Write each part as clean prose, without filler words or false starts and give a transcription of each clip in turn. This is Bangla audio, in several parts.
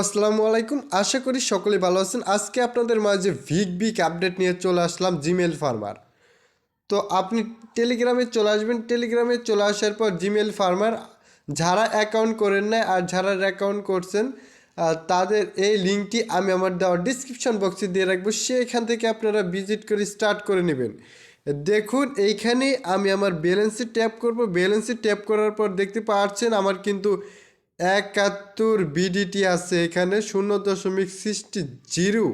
আসসালামু আলাইকুম। আশা করি সকলেই ভালো আছেন। আজকে আপনাদের মাঝে বিগ আপডেট নিয়ে চলে আসলাম জিমেল ফার্মার। তো আপনি টেলিগ্রামে চলে আসবেন। টেলিগ্রামে চলে আসার পর জিমেল ফার্মার যারা অ্যাকাউন্ট করেন না আর যারা অ্যাকাউন্ট করছেন তাদের এই লিঙ্কটি আমি আমার দেওয়া ডিসক্রিপশন বক্সে দিয়ে রাখবো। সেখান থেকে আপনারা ভিজিট করে স্টার্ট করে নেবেন। দেখুন এইখানে আমি আমার ব্যালেন্সে ট্যাপ করব। ব্যালেন্সে ট্যাপ করার পর দেখতে পাচ্ছেন আমার কিন্তু 71 বিডিটি আছে, এখানে $0.60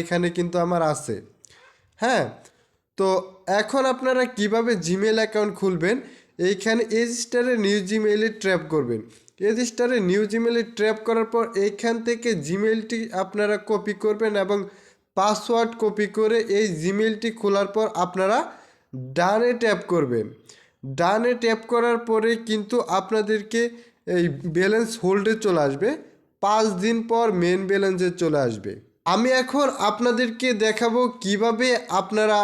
এখানে কিন্তু আমার আছে। হ্যাঁ, তো এখন আপনারা কিভাবে জিমেল অ্যাকাউন্ট খুলবেন, এইখানে রেজিস্টারে নিউ জিমেইলে ট্র্যাপ করবেন। রেজিস্টারে নিউ জিমেইলে ট্র্যাপ করার পর এইখান থেকে জিমেইলটি আপনারা কপি করবেন এবং পাসওয়ার্ড কপি করে এই জিমেইলটি খোলার পর আপনারা ডানে ট্যাপ করবেন। ডানে ট্যাপ করার পরে কিন্তু আপনাদেরকে এই ব্যালেন্স হোল্ডে চলে আসবে। 5 দিন পর মেন ব্যালেন্সে চলে আসবে। আমি এখন আপনাদেরকে দেখাবো কিভাবে আপনারা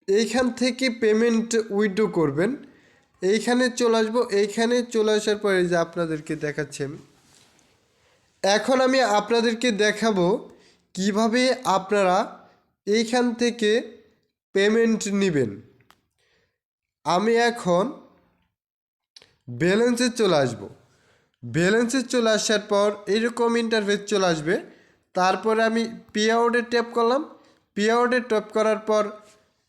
এইখান থেকে পেমেন্ট উইথড্র করবেন। এইখানে চলে আসবো। এইখানে চলে আসার পরে যে আপনাদেরকে দেখাচ্ছি এখন আমি আপনাদেরকে দেখাবো কিভাবে আপনারা এইখান থেকে পেমেন্ট নেবেন। আমি এখন ব্যালেন্সে চলে আসবো। ব্যালেন্সে চলে আসার পর এরকম ইন্টারফেস চলে আসবে। তারপরে আমি পে আউটে ট্যাপ করলাম। পে আউটে ট্যাপ করার পর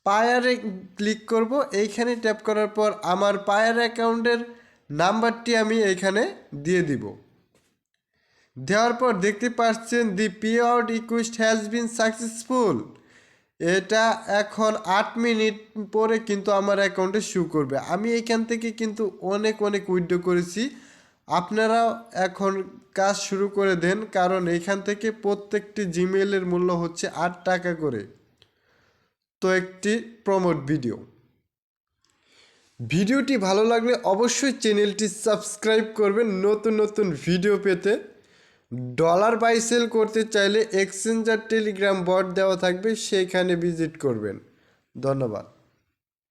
পায়ারে ক্লিক করব। এইখানে ট্যাপ করার পর আমার পায়ার অ্যাকাউন্টের নাম্বারটি আমি এইখানে দিয়ে দিব। দেওয়ার পর দেখতে পাচ্ছেন the pay out request has been successful. এটা এখন 8 মিনিট পরে কিন্তু আমার অ্যাকাউন্টে শো করবে। আমি এইখান থেকে কিন্তু অনেক উইথড্র করেছি। আপনারাও এখন কাজ শুরু করে দেন, কারণ এইখান থেকে প্রত্যেকটি জিমেইলের মূল্য হচ্ছে 8 টাকা করে। তো একটি প্রমোট ভিডিওটি ভালো লাগলে অবশ্যই চ্যানেলটি সাবস্ক্রাইব করবেন নতুন ভিডিও পেতে। ডলার বাই সেল করতে চাইলে এক্সচেঞ্জার টেলিগ্রাম বট দেওয়া থাকবে, সেইখানে ভিজিট করবেন। ধন্যবাদ।